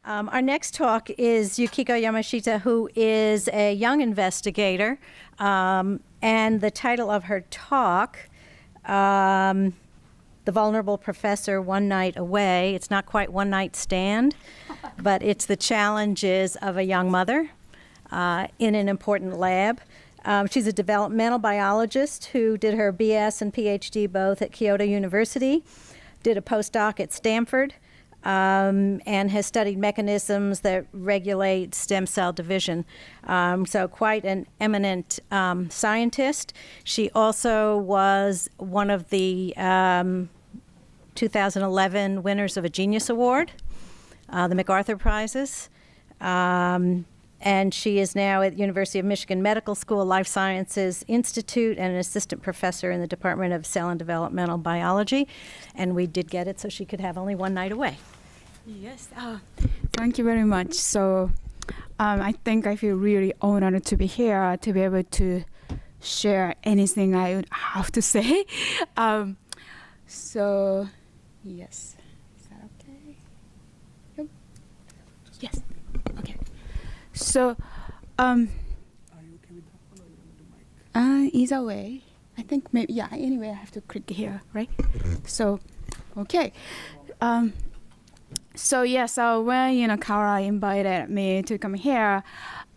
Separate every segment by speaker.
Speaker 1: Our next talk is Yukiko Yamashita, who is a young investigator. And the title of her talk, The Vulnerable Professor, One Night Away. It's not quite one night stand, but it's the challenges of a young mother in an important lab. She's a developmental biologist who did her BS and PhD both at Kyoto University, did a postdoc at Stanford, and has studied mechanisms that regulate stem cell division. So quite an eminent scientist. She also was one of the 2011 winners of a Genius Award, the MacArthur Prizes. And she is now at the University of Michigan Medical School Life Sciences Institute and an assistant professor in the Department of Cell and Developmental Biology. And we did get it so she could have only one night away.
Speaker 2: Yes, thank you very much. So I think I feel really honored to be here, to be able to share anything I would have to say. So, yes. Is that okay? Yep. Yes. Okay. So,
Speaker 3: Are you okay with that one or you want the mic?
Speaker 2: either way. I think maybe, yeah, anyway, I have to click here, right? So, okay. So, when, Kara invited me to come here,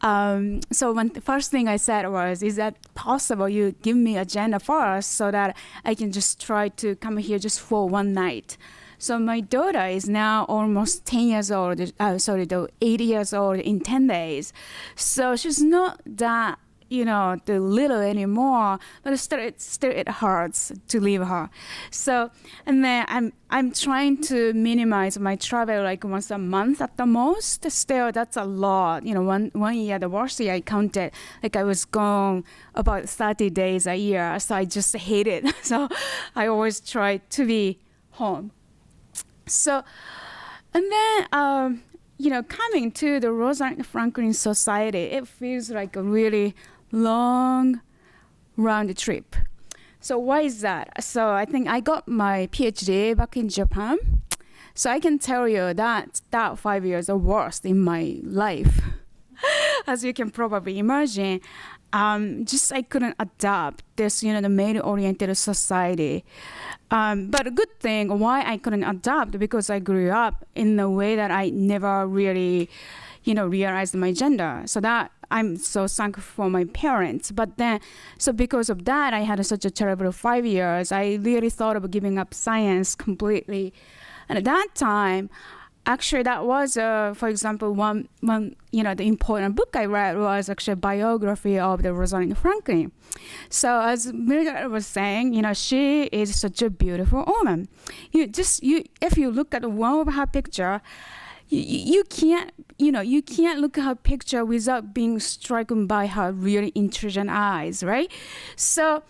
Speaker 2: so the first thing I said was, is that possible you give me agenda first so that I can just try to come here just for one night? So my daughter is now almost 10 years old, 8 years old in 10 days. So she's not that, the little anymore, but still it hurts to leave her. So, and then I'm trying to minimize my travel like once a month at the most. Still, that's a lot. One year, the worst year I counted, like I was gone about 30 days a year. So I just hate it. So I always try to be home. So, and then, coming to the Rosalind Franklin Society, it feels like a really long round trip. So why is that? So I think I got my PhD back in Japan. So I can tell you that 5 years are worst in my life. As you can probably imagine, I couldn't adapt this, the male-oriented society. But a good thing why I couldn't adapt, because I grew up in a way that I never really, realized my gender. So that I'm so thankful for my parents. But then, so because of that, I had such a terrible 5 years. I really thought of giving up science completely. And at that time, actually, that was, for example, one the important book I read was actually a biography of the Rosalind Franklin. So as Mirga was saying, she is such a beautiful woman. If you look at one of her picture, you can't look at her picture without being stricken by her really intelligent eyes, right? So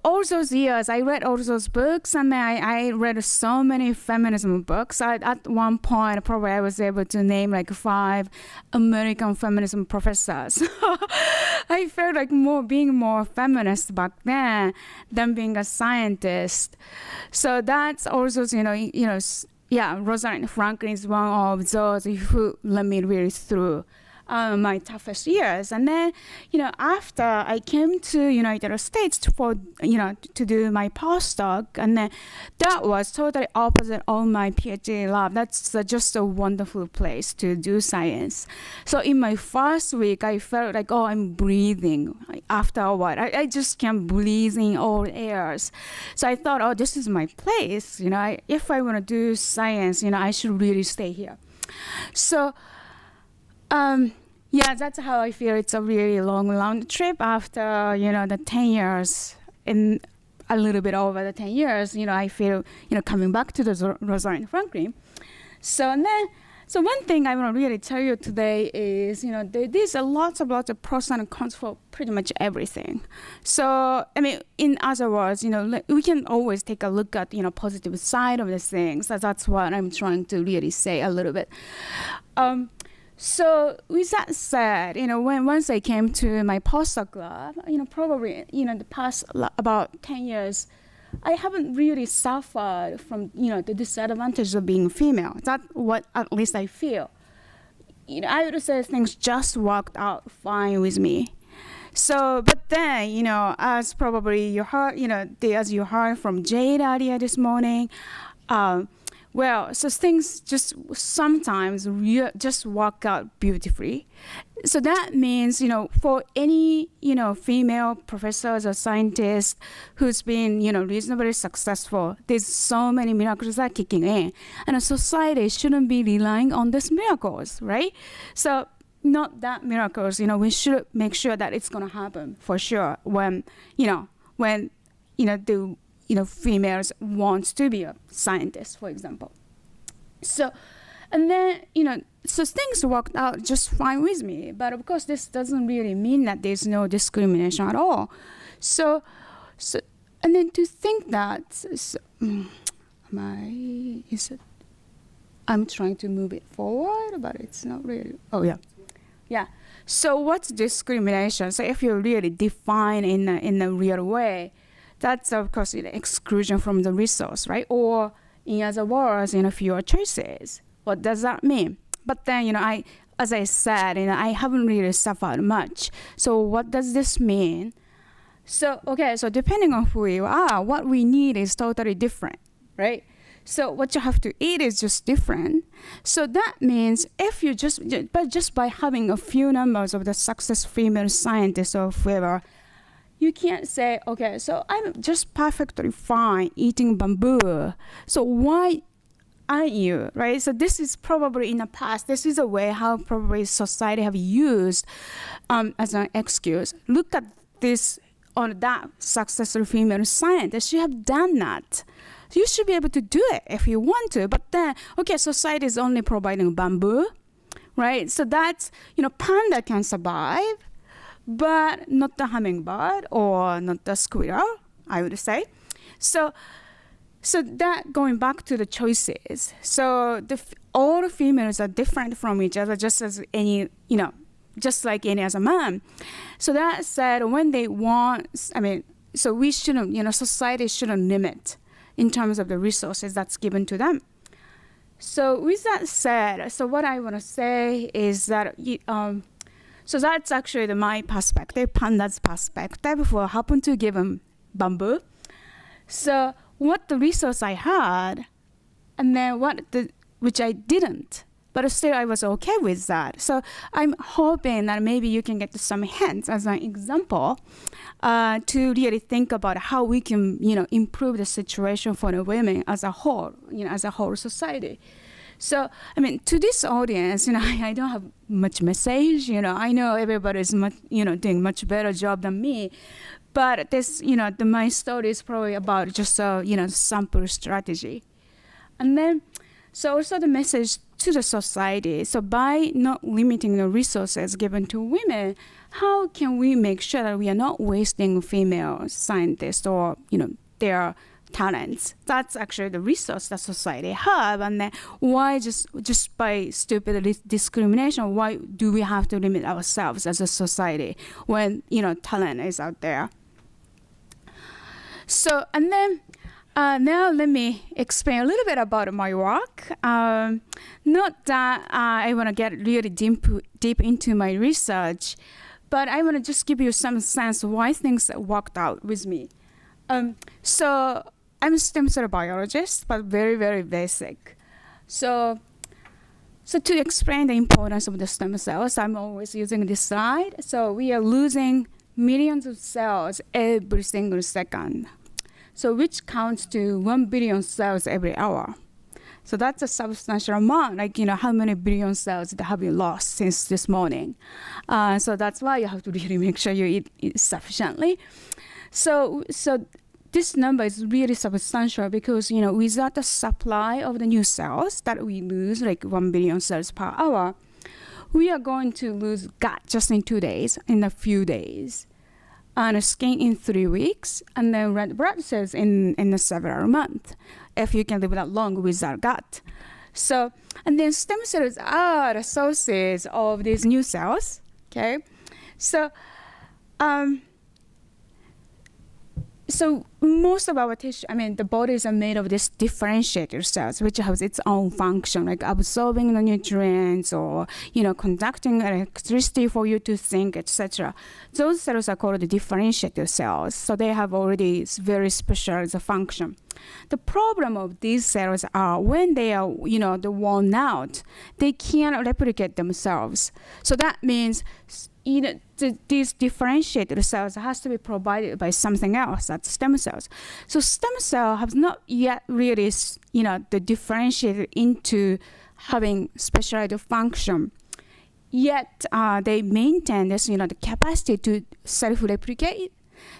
Speaker 2: all those years, I read all those books, and then I read so many feminism books. At one point, probably I was able to name like 5 American feminism professors. I felt like being more feminist back then than being a scientist. So that's also, Rosalind Franklin is one of those who let me really through my toughest years. And then, after I came to United States to do my postdoc, and then that was totally opposite of my PhD lab. That's just a wonderful place to do science. So in my first week, I felt like, I'm breathing. After a while, I just can't breathe in all airs. So I thought, this is my place. If I want to do science, I should really stay here. So, that's how I feel. It's a really long trip after, the 10 years, and a little bit over the 10 years, I feel, coming back to the Rosalind Franklin. So one thing I want to really tell you today is, there's lots of pros and cons for pretty much everything. So, in other words, we can always take a look at, positive side of the things. That's what I'm trying to really say a little bit. So with that said, once I came to my postdoc lab, probably, the past about 10 years, I haven't really suffered from, the disadvantage of being female. That's what at least I feel. I would say things just worked out fine with me. So, but then, as probably you heard, as you heard from Jade earlier this morning, so things just sometimes just work out beautifully. So that means, for any, female professors or scientists who's been, reasonably successful, there's so many miracles that are kicking in. And a society shouldn't be relying on these miracles, right? So not that miracles, we should make sure that it's going to happen for sure when the females want to be a scientist, for example. So, and then, so things worked out just fine with me. But of course, this doesn't really mean that there's no discrimination at all. So and then to think that, I'm trying to move it forward, but it's not really, yeah. So what's discrimination? So if you really define in a real way, that's of course exclusion from the resource, right? Or in other words, fewer choices. What does that mean? But then, as I said, I haven't really suffered much. So what does this mean? So depending on who you are, what we need is totally different, right? So what you have to eat is just different. So that means if you just by having a few numbers of the successful female scientists or whoever, you can't say, okay, so I'm just perfectly fine eating bamboo. So why aren't you, right? So this is probably in the past, this is a way how probably society have used as an excuse. Look at this on that successful female scientist. She have done that. You should be able to do it if you want to. But then, okay, society is only providing bamboo, right? So that's, panda can survive, but not the hummingbird or not the squirrel, I would say. So that going back to the choices. So all females are different from each other, just as any, just like any other man. So that said, when they want, so we shouldn't, society shouldn't limit in terms of the resources that's given to them. So with that said, so what I want to say is that, so that's actually my perspective, panda's perspective, who happened to give him bamboo. So what the resource I had, and then which I didn't, but still I was okay with that. So I'm hoping that maybe you can get some hints as an example to really think about how we can, improve the situation for the women as a whole, as a whole society. So, to this audience, I don't have much message, I know everybody's much, doing much better job than me. But this, my story is probably about just a, sample strategy. And then, so also the message to the society. So by not limiting the resources given to women, how can we make sure that we are not wasting female scientists or, their talents? That's actually the resource that society have. And then why just by stupid discrimination, why do we have to limit ourselves as a society when, talent is out there? So, and then now let me explain a little bit about my work. Not that I want to get really deep into my research, but I want to just give you some sense of why things worked out with me. So I'm a stem cell biologist, but very, very basic. So to explain the importance of the stem cells, I'm always using this slide. So we are losing millions of cells every single second. So which counts to 1 billion cells every hour. So that's a substantial amount, like, how many billion cells have you lost since this morning. So that's why you have to really make sure you eat sufficiently. So this number is really substantial because, without the supply of the new cells that we lose, like 1 billion cells per hour, we are going to lose gut just in 2 days, in a few days. And skin in 3 weeks, and then red blood cells in several months, if you can live that long without gut. So, and then stem cells are the sources of these new cells, okay? So most of our tissue, the bodies are made of this differentiated cells, which has its own function, like absorbing the nutrients or, conducting electricity for you to think, etc. Those cells are called the differentiated cells. So they have already very specialized function. The problem of these cells are when they are, the worn out, they can't replicate themselves. So that means, these differentiated cells has to be provided by something else, that's stem cells. So stem cell have not yet really, the differentiated into having specialized function. Yet they maintain this, the capacity to self-replicate,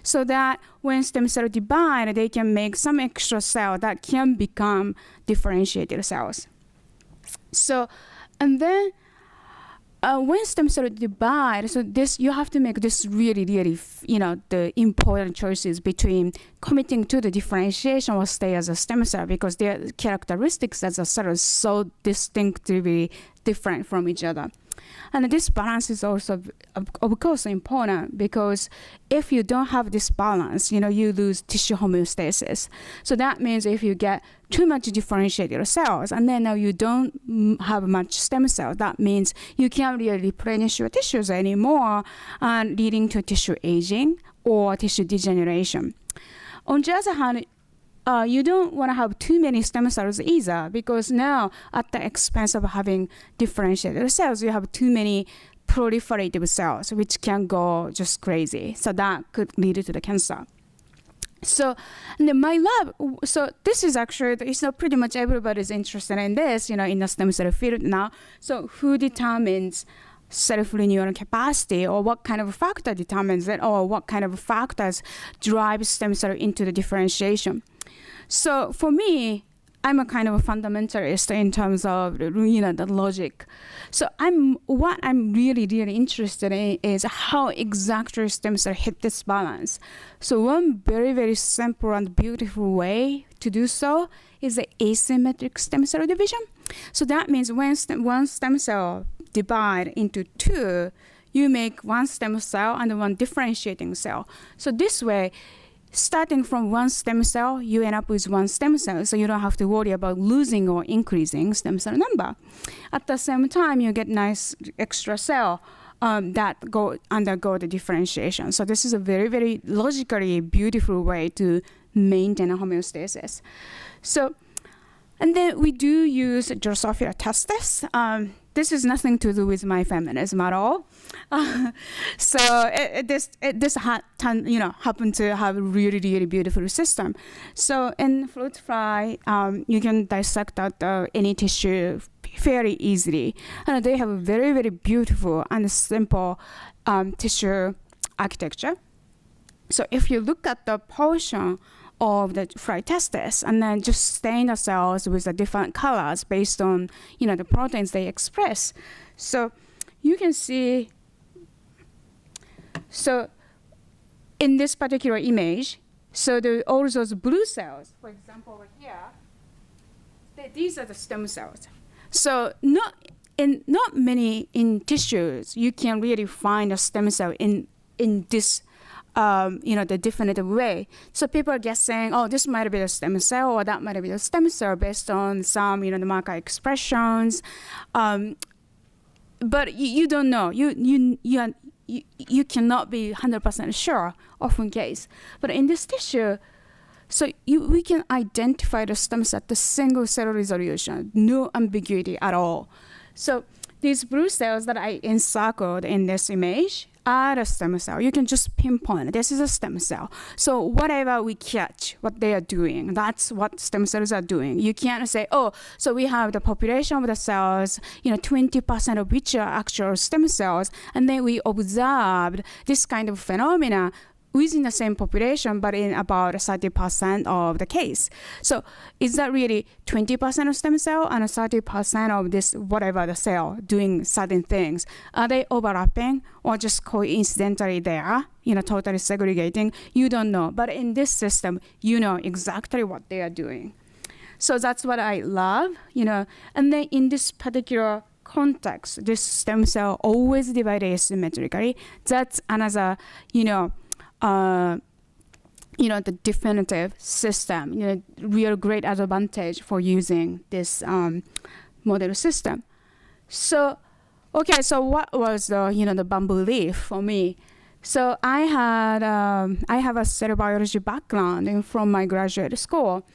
Speaker 2: so that when stem cell divide, they can make some extra cell that can become differentiated cells. So, and then when stem cell divide, so this you have to make this really, the important choices between committing to the differentiation or stay as a stem cell, because their characteristics as a cell is so distinctively different from each other. And this balance is also, of course, important, because if you don't have this balance, you lose tissue homeostasis. So that means if you get too much differentiated cells, and then now you don't have much stem cells, that means you can't really replenish your tissues anymore, leading to tissue aging or tissue degeneration. On the other hand, you don't want to have too many stem cells either, because now at the expense of having differentiated cells, you have too many proliferative cells, which can go just crazy. So that could lead to the cancer. So in my lab, so this is actually, pretty much everybody's interested in this, in the stem cell field now. So who determines self-renewal capacity, or what kind of factor determines it, or what kind of factors drive stem cell into the differentiation? So for me, I'm a kind of a fundamentalist in terms of the logic. So what I'm really interested in is how exactly stem cell hit this balance. So one very, very simple and beautiful way to do so is the asymmetric stem cell division. So that means when one stem cell divide into two, you make one stem cell and one differentiating cell. So this way, starting from one stem cell, you end up with one stem cell, so you don't have to worry about losing or increasing stem cell number. At the same time, you get nice extra cell that undergo the differentiation. So this is a very, very logically beautiful way to maintain a homeostasis. So, and then we do use Drosophila testis. This is nothing to do with my feminism at all. So this happened to have a really, really beautiful system. So in fruit fly, you can dissect out any tissue fairly easily. And they have a very, very beautiful and simple tissue architecture. So if you look at the portion of the fly testis and then just stain the cells with the different colors based on the proteins they express. So you can see, so in this particular image, so all those blue cells, for example over here, these are the stem cells. So not many in tissues you can really find a stem cell in this the definitive way. So people are guessing, oh, this might be a stem cell or that might be a stem cell based on some, the marker expressions. But you don't know. You cannot be 100% sure, often case. But in this tissue, so we can identify the stem cell at the single cell resolution, no ambiguity at all. So these blue cells that I encircled in this image are a stem cell. You can just pinpoint this is a stem cell. So whatever we catch, what they are doing, that's what stem cells are doing. You can't say, oh, so we have the population of the cells, 20% of which are actual stem cells, and then we observed this kind of phenomena within the same population, but in about 30% of the case. So is that really 20% of stem cell and 30% of this whatever the cell doing certain things? Are they overlapping or just coincidentally there, totally segregating? You don't know. But in this system, you know exactly what they are doing. So that's what I love, And then in this particular context, this stem cell always divided asymmetrically. That's another, the definitive system, real great advantage for using this model system. So, okay, so what was the bamboo leaf for me? So I have a cell biology background from my graduate school.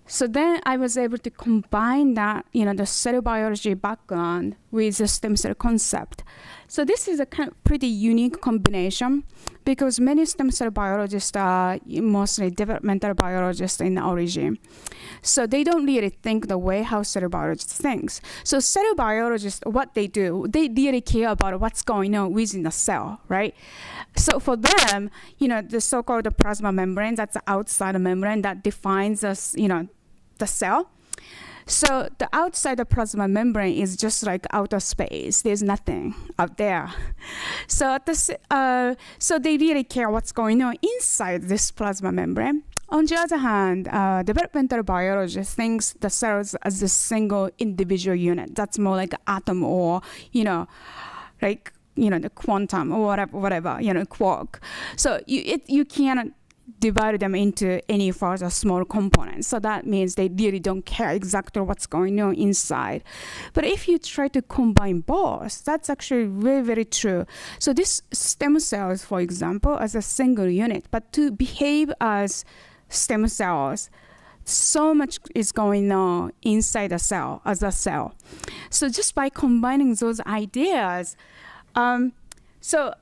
Speaker 2: So then I was able to combine that, the cell biology background with the stem cell concept. So this is a kind of pretty unique combination because many stem cell biologists are mostly developmental biologists in origin. So they don't really think the way how cell biologists thinks. So cell biologists, what they do, they really care about what's going on within the cell, right? So for them, the so-called plasma membrane, that's the outside membrane that defines us, the cell. So the outside the plasma membrane is just like outer space. There's nothing out there. So so they really care what's going on inside this plasma membrane. On the other hand, developmental biology thinks the cells as a single individual unit. That's more like an atom or, like, the quantum or whatever, quark. So you cannot divide them into any further small components. So that means they really don't care exactly what's going on inside. But if you try to combine both, that's actually very, very true. So this stem cells, for example, as a single unit, but to behave as stem cells, so much is going on inside a cell, as a cell. So just by combining those ideas, so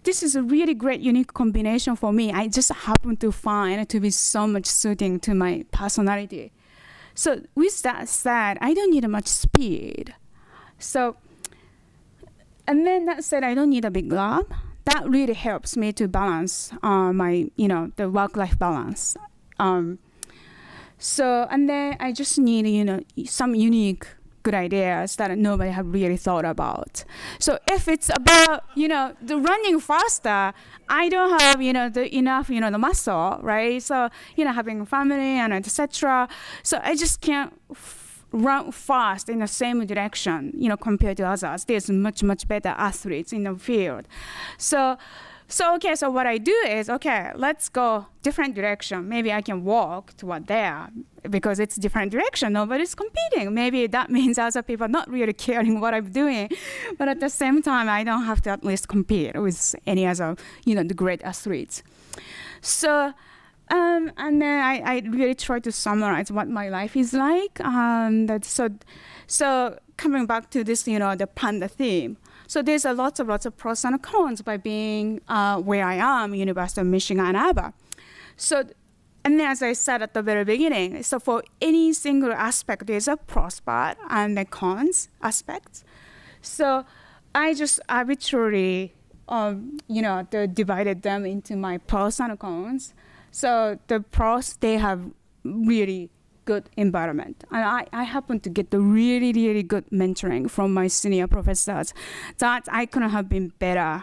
Speaker 2: this is a really great, unique combination for me. I just happen to find it to be so much suiting to my personality. So with that said, I don't need much speed. So, and then that said, I don't need a big lab. That really helps me to balance my, the work-life balance. So, and then I just need, some unique good ideas that nobody have really thought about. So if it's about, the running faster, I don't have, the enough, the muscle, right? So, having a family and etc. So I just can't run fast in the same direction, compared to others. There's much, much better athletes in the field. So what I do is, let's go different direction. Maybe I can walk toward there because it's different direction. Nobody's competing. Maybe that means other people not really caring what I'm doing. But at the same time, I don't have to at least compete with any other, the great athletes. So, and then I really try to summarize what my life is like. So coming back to this, the panda theme. So there's a lots of pros and cons by being where I am, University of Michigan, Ann Arbor. So, and then as I said at the very beginning, so for any single aspect, there's a pros part and the cons aspects. So I just arbitrarily, divided them into my pros and cons. So the pros, they have really good environment. And I happen to get the really, really good mentoring from my senior professors that I couldn't have been better,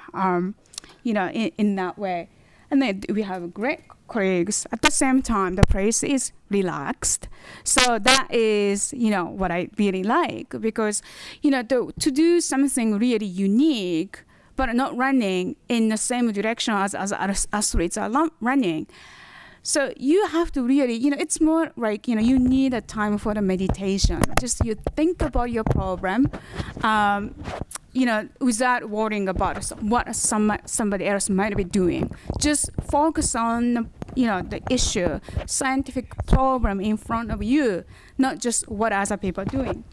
Speaker 2: in that way. And then we have great colleagues. At the same time, the place is relaxed. So that is, what I really like because, to do something really unique, but not running in the same direction as athletes are running. So you have to really, it's more like, you need a time for the meditation. Just you think about your problem, without worrying about what somebody else might be doing. Just focus on, the issue, scientific problem in front of you, not just what other people are doing.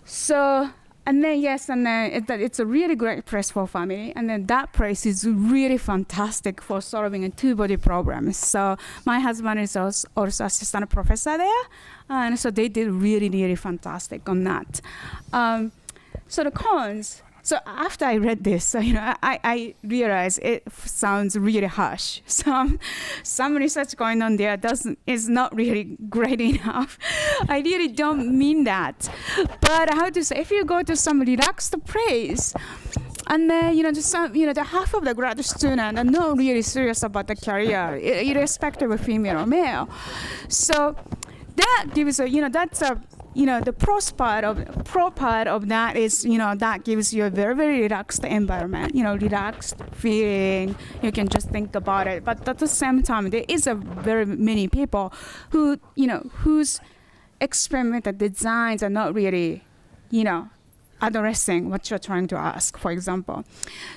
Speaker 2: So, and then it's a really great place for family. And then that place is really fantastic for solving a two-body problem. So my husband is also assistant professor there. And so they did really, really fantastic on that. So the cons. So after I read this, I realized it sounds really harsh. Some research going on there is not really great enough. I really don't mean that. But how to say, if you go to some relaxed place, and then the half of the grad student are not really serious about the career, irrespective of female or male. So that gives that's a the pro part of that is, that gives you a very, very relaxed environment, relaxed feeling. You can just think about it. But at the same time, there is a very many people who, whose experimental designs are not really, addressing what you're trying to ask, for example.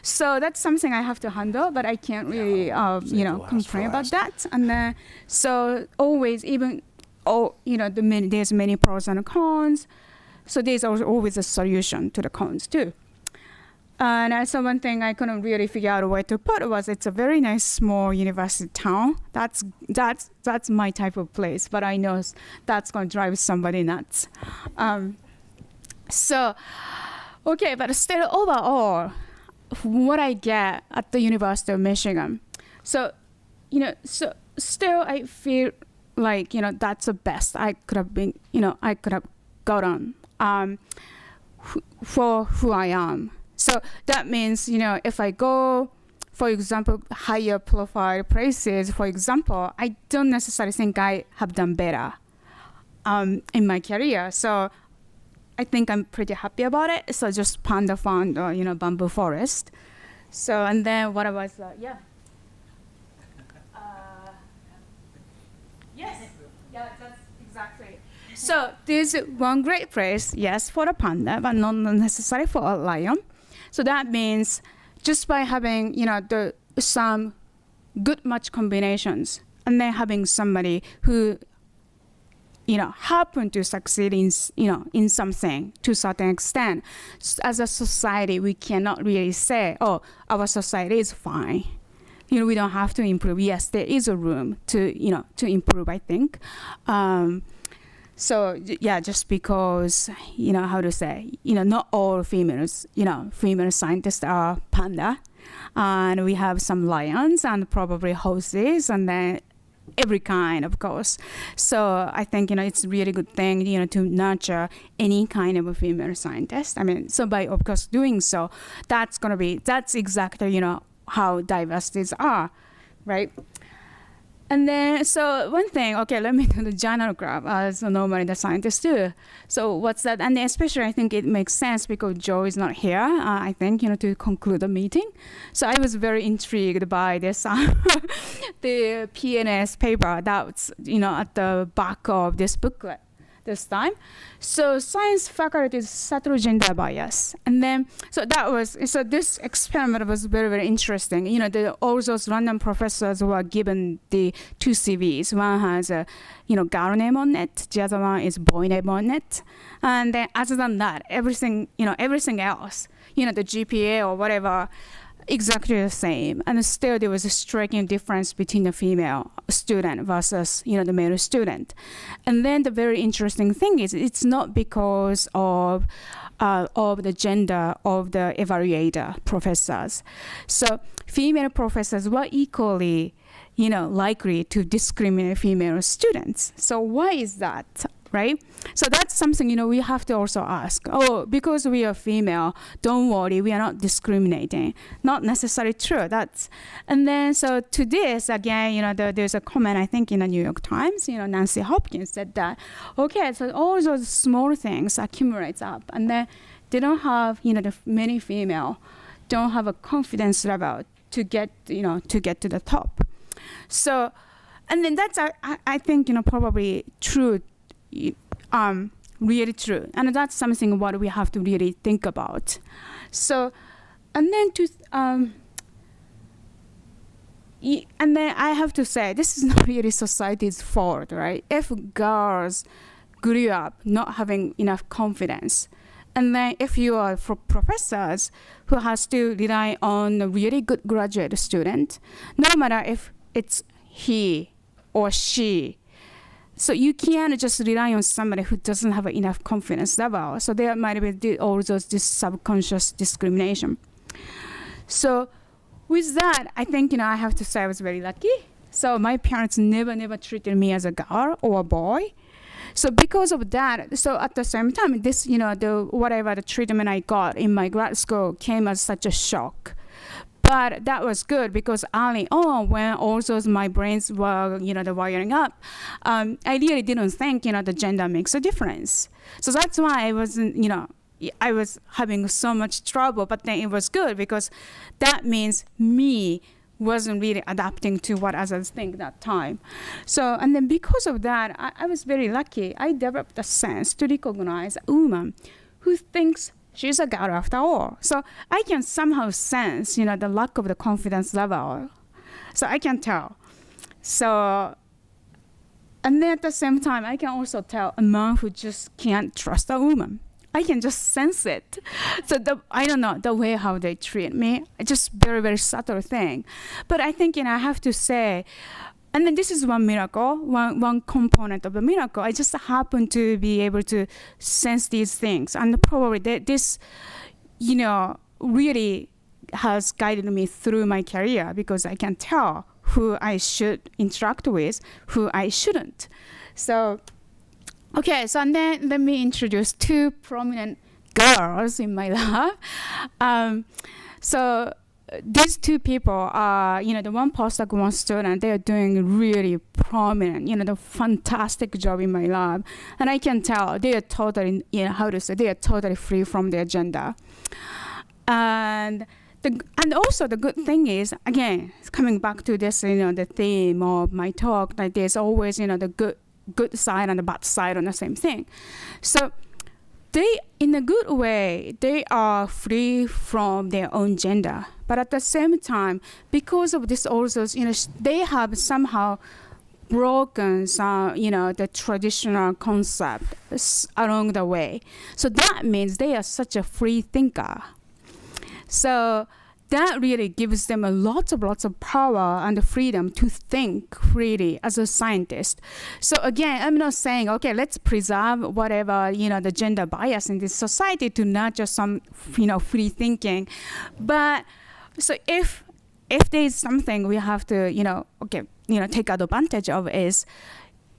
Speaker 2: So that's something I have to handle, but I can't really, complain about that. And then, so always, even, there's many pros and cons. So there's always a solution to the cons too. And also one thing I couldn't really figure out where to put was it's a very nice small university town. That's my type of place, but I know that's going to drive somebody nuts. So, okay, but still overall, what I get at the University of Michigan. So, so still I feel like, that's the best I could have been, I could have gotten for who I am. So that means, if I go, for example, higher profile places, for example, I don't necessarily think I have done better in my career. So I think I'm pretty happy about it. So just Panda Fund or, bamboo forest. So, and then what was, yes, yeah, that's exactly. So there's one great place, yes, for a panda, but not necessarily for a lion. So that means just by having, some good match combinations, and then having somebody who, happen to succeed in, in something to a certain extent. As a society, we cannot really say, oh, our society is fine. We don't have to improve. Yes, there is a room to, to improve, I think. So yeah, just because, how to say, not all females, female scientists are panda. And we have some lions and probably horses and then every kind, of course. So I think, it's a really good thing, to nurture any kind of a female scientist. I mean, so by, of course, doing so, that's exactly, how diversities are, right? And then, so one thing, okay, let me do the general graph, as normally the scientists do. So what's that? And especially, I think it makes sense because Joe is not here, I think, to conclude the meeting. So I was very intrigued by this, the PNS paper that's, at the back of this booklet this time. So science faculty is subtle gender bias. And then, so this experiment was very, very interesting. All those random professors who are given the two CVs. One has a, girl name on it. The other one is boy name on it. And then other than that, everything else, the GPA or whatever, exactly the same. And still there was a striking difference between the female student versus, the male student. And then the very interesting thing is it's not because of the gender of the evaluator professors. So female professors were equally, likely to discriminate female students. So why is that? Right? So that's something, we have to also ask. Oh, because we are female, don't worry, we are not discriminating. Not necessarily true. And then, so to this, again, there's a comment, I think, in the New York Times, Nancy Hopkins said that, okay, so all those small things accumulates up. And then they don't have, the many female don't have a confidence level to get to the top. So, and then that's, I think, probably true. Really true, and that's something what we have to really think about. So, and then and then I have to say this is not really society's fault, right? If girls grew up not having enough confidence, and then if you are for professors who has to rely on a really good graduate student, no matter if it's he or she. So you can't just rely on somebody who doesn't have enough confidence level. So there might be all those this subconscious discrimination. So with that, I think, I have to say I was very lucky. So my parents never treated me as a girl or a boy. So because of that, so at the same time, this, the treatment I got in my grad school came as such a shock. But that was good because early on, when also my brains were, the wiring up, I really didn't think, the gender makes a difference. So that's why I wasn't, I was having so much trouble. But then it was good because that means me wasn't really adapting to what others think that time. So, and then because of that, I was very lucky. I developed a sense to recognize a woman who thinks she's a girl after all. So I can somehow sense, the lack of the confidence level. So I can tell. So, and then at the same time, I can also tell a man who just can't trust a woman. I can just sense it. So I don't know, the way how they treat me, it's just very, very subtle thing. But I think, I have to say, and then this is one miracle, one component of a miracle. I just happen to be able to sense these things. And probably this, really has guided me through my career because I can tell who I should interact with, who I shouldn't. So, okay, so and then let me introduce two prominent girls in my lab. So these two people are, the one postdoc, one student, they are doing really prominent, the fantastic job in my lab. And I can tell they are totally, they are totally free from their gender. And also the good thing is, again, coming back to this, the theme of my talk, that there's always, the good side and the bad side on the same thing. So they, in a good way, they are free from their own gender. But at the same time, because of this also, they have somehow broken some, the traditional concept along the way. So that means they are such a free thinker. So that really gives them lots of power and freedom to think freely as a scientist. So again, I'm not saying, okay, let's preserve whatever, the gender bias in this society to nurture some, free thinking. But so if there is something we have to, take advantage of is,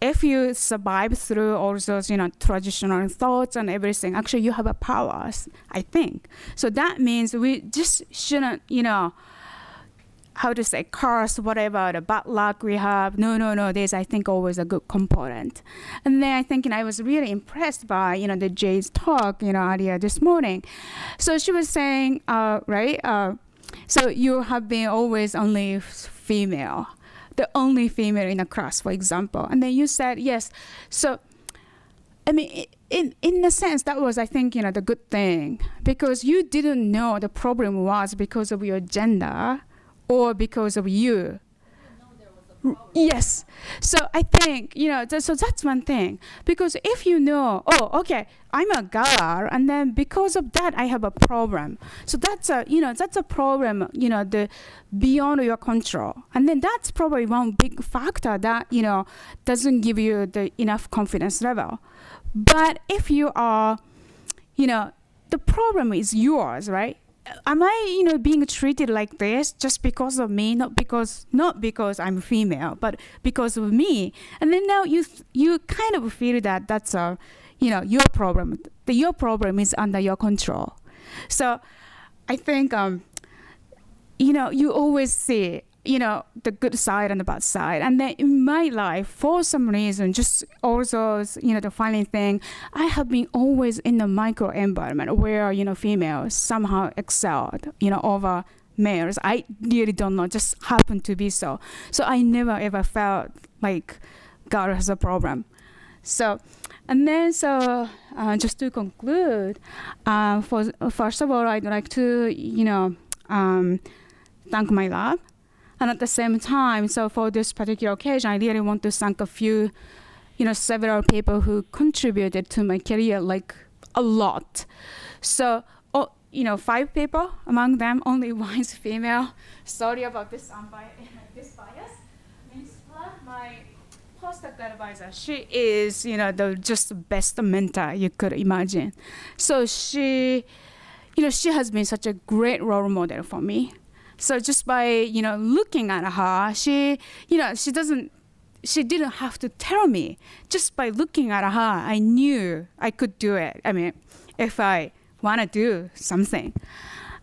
Speaker 2: if you survive through all those, traditional thoughts and everything, actually you have a power, I think. So that means we just shouldn't, curse whatever the bad luck we have. No, there's, I think, always a good component. And then I think, I was really impressed by, the Jay's talk, earlier this morning. So she was saying, so you have been always only female. The only female in a class, for example. And then you said, yes. So, I mean, in a sense, that was, I think, the good thing. Because you didn't know the problem was because of your gender or because of you. Yes. So I think, so that's one thing. Because if you know, oh, okay, I'm a girl, and then because of that, I have a problem. So that's a problem, the beyond your control. And then that's probably one big factor that, doesn't give you the enough confidence level. But if you are, the problem is yours, right? Am I, being treated like this just because of me? Not because I'm female, but because of me. And then now you kind of feel that that's your problem. Your problem is under your control. So I think you always see the good side and the bad side. And then in my life, for some reason, just also, the funny thing, I have been always in the micro environment where, females somehow excelled, over males. I really don't know, just happened to be so. So I never ever felt like God has a problem. So, and then, just to conclude, first of all, I'd like to, thank my lab. And at the same time, so for this particular occasion, I really want to thank a few, several people who contributed to my career, like a lot. So, 5 people, among them, only one is female. Sorry about this bias. My postdoc advisor, she is, the just best mentor you could imagine. So she has been such a great role model for me. So just by, looking at her, she didn't have to tell me. Just by looking at her, I knew I could do it. I mean, if I want to do something.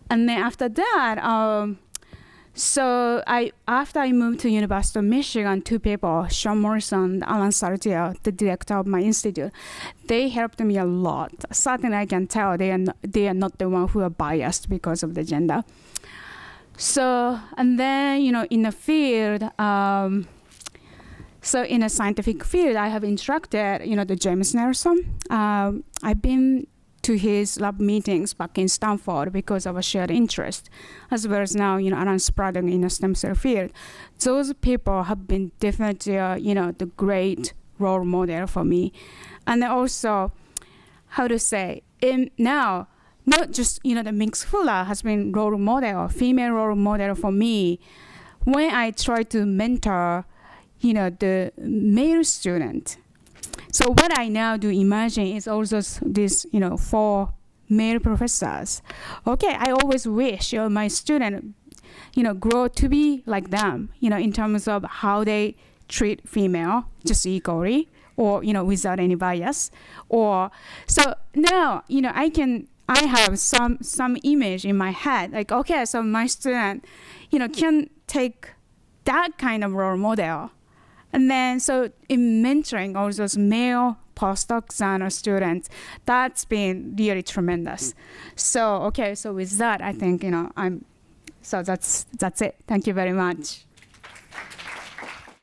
Speaker 2: And then after that, So after I moved to University of Michigan, two people, Sean Morrison and Alan Sartier, the director of my institute, they helped me a lot. Certainly I can tell they are not the one who are biased because of the gender. So, and then, in the field, so in a scientific field, I have instructed, the James Nelson. I've been to his lab meetings back in Stanford because of a shared interest, as well as now, Alan Spradling in the stem cell field. Those people have been definitely, the great role model for me. And also, how to say, now, not just, the Mix Fuller has been role model, female role model for me. When I try to mentor, the male student. So what I now do imagine is also this, 4 male professors. Okay, I always wish my student, grow to be like them, in terms of how they treat female just equally, or, without any bias. Or so now, I have some image in my head, like, okay, so my student, can take that kind of role model. And then, so in mentoring all those male postdocs and students, that's been really tremendous. So, okay, so with that, I think, so that's it. Thank you very much.